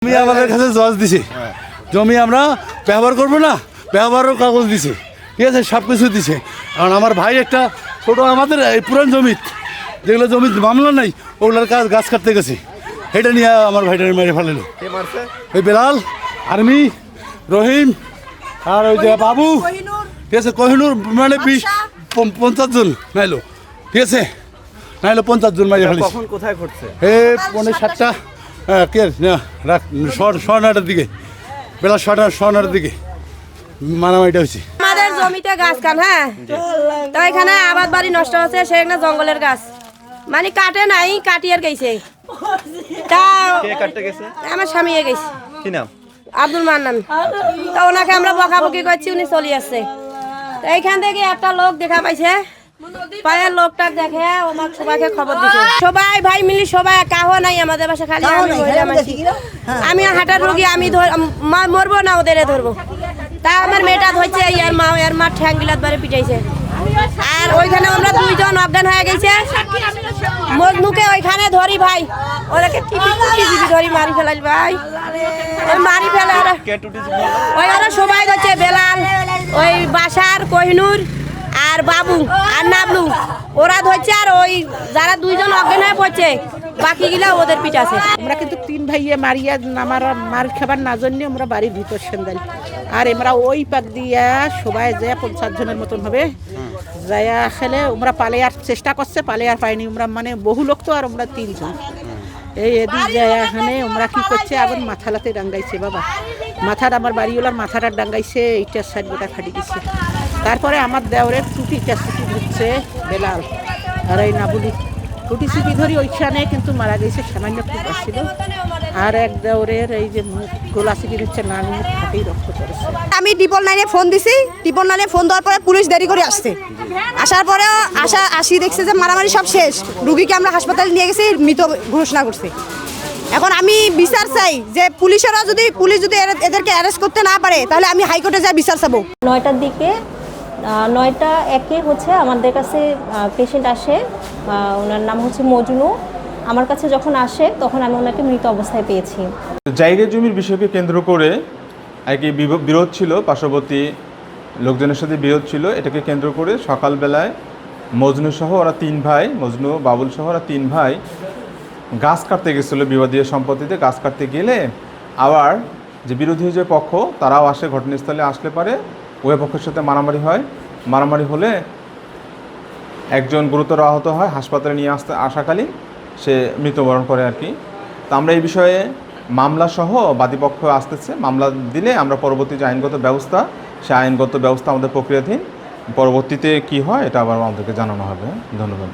জমি আমাদের কাছে জজ দিছে, জমি আমরা ব্যবহার করবো না, ব্যবহারও কাগজ দিছে, ঠিক আছে, সব কিছু দিছে। কারণ আমার ভাই একটা ছোটো আমাদের এই পুরান জমি, যেগুলো জমি মামলা নাই ওগুলোর কাজ গাছ কাটতে গেছে, এটা নিয়ে আমার ভাইটা মেরে ফেলালো। ওই বেলাল, আর্মি, রহিম আর ওই যে বাবু, ঠিক আছে, কোহিনুর, মানে 50 জন নাইলো, ঠিক আছে, নাইলো 50 জন মেরে ফেলেছে। কখন কোথায় ঘটছে? এই 5:30 কে রাখ 9:30টার দিকে, বেলা 9:30টার দিকে মারামারিটা হয়েছে। আমাদের জমিতে গাছ কান, হ্যাঁ, তো এখানে আবাদ বাড়ি নষ্ট হচ্ছে, সেখানে জঙ্গলের গাছ মানে কাটে নাই, কাটিয়ার গেছে। তা আমার স্বামী গেছে, কি নাম? আব্দুল মান্নান। তো ওনাকে আমরা বকাবকি করছি, উনি চলে আসছে। তো এইখান থেকে একটা লোক দেখা পাইছে, পায়ের লোকটা দেখে আমাকে সবাইকে খবর দিছে। সবাই ভাই মিলি সবাই, কাহো নাই আমাদের বাসা, খালি আমি মহিলা মাসি। আমি হাঁটার রোগী, আমি মরবো না, ওদের ধরবো। তা আমার মেয়েটা ধরছে, এর মা ঠ্যাং গিলাত বারে পিটাইছে। আর ওইখানে আমরা 2 জন অজ্ঞান হয়ে গেছে, মজনুকে ওইখানে ধরি ভাই, ওদেরকে টিপি ধরি মারি ফেলাল ভাই, ওই মারি ফেলে। ওই ওরা সবাই ধরছে, বেলাল, ওই বাসার, কোহিনুর আর বাবু আর নাবলু, ওরা ধরছে। আর ওই যারা 2 জন অজ্ঞান হয়ে পড়ছে, বাকি গিলা ওদের পিটাছে। আমরা কিন্তু 3 ভাইয়ে মারিয়া মার খাবার না জন্য আমরা বাড়ির ভিতর সেন্দাল, আর আমরা ওই পাক দিয়া সবাই যায় 50 জনের মতন হবে যাইয়া খেলে আমরা পালাইয়ার চেষ্টা করছে, পালাইয়ার পাইনি আমরা, মানে বহু লোক তো, আর আমরা 3 জন এই এদিক যায়। এখানে আমরা কি করছে, আগুন মাথালাতে ডাঙ্গাইছে বাবা, মাথার আমার মাথাটা ডাঙ্গাইছে, এইটার সাইড গোটা ফাটি গেছে। তারপরে আমার দেওরের ছুটি ধরছে বেলাল, আর এই নাবুলি টুটি চুটি ধরি ওইখানে কিন্তু মারা গেছে, সামান্য খুব আসছিল। আর এক দেওরের এই যে মুখ গোলা চিপি ধরছে, নাক মুখ ফাটেই রক্ত পড়েছে। আমি 999 ফোন দিছি, 999 ফোন দেওয়ার পরে পুলিশ দেরি করে আসছে। আসার পরে আসি দেখছে যে মারামারি সব শেষ, রুগীকে আমরা হাসপাতালে নিয়ে গেছি, মৃত ঘোষণা করছে। এখন আমি বিচার চাই যে পুলিশ যদি এদেরকে অ্যারেস্ট করতে না পারে, তাহলে আমি হাইকোর্টে যাই বিচার চাবো। 9টার দিকে 9:01 হচ্ছে আমাদের কাছে পেশেন্ট আসে, ওনার নাম হচ্ছে মজনু। আমার কাছে যখন আসে তখন আমি ওনাকে মৃত অবস্থায় পেয়েছি। জায়গা জমির বিষয়কে কেন্দ্র করে আর কি বিরোধ ছিল, পার্শ্ববর্তী লোকজনের সাথে বিরোধ ছিল। এটাকে কেন্দ্র করে সকালবেলায় মজনু সহ ওরা 3 ভাই, মজনু, বাবুল সহ ওরা 3 ভাই গাছ কাটতে গেছিলো, বিবাদীয় সম্পত্তিতে গাছ কাটতে গেলে আবার যে বিরোধী যে পক্ষ তারাও আসে, ঘটনাস্থলে আসলে পারে উভয় পক্ষের সাথে মারামারি হয়। মারামারি হলে একজন গুরুতর আহত হয়, হাসপাতালে নিয়ে আসাকালীন সে মৃত্যুবরণ করে আর কি। তো আমরা এই বিষয়ে মামলা সহ বাদীপক্ষ আসতেছে, মামলা দিলে আমরা পরবর্তী যে আইনগত ব্যবস্থা, সে আইনগত ব্যবস্থা আমাদের প্রক্রিয়াধীন। পরবর্তীতে কি হয় এটা আবার আমাদেরকে জানানো হবে। ধন্যবাদ।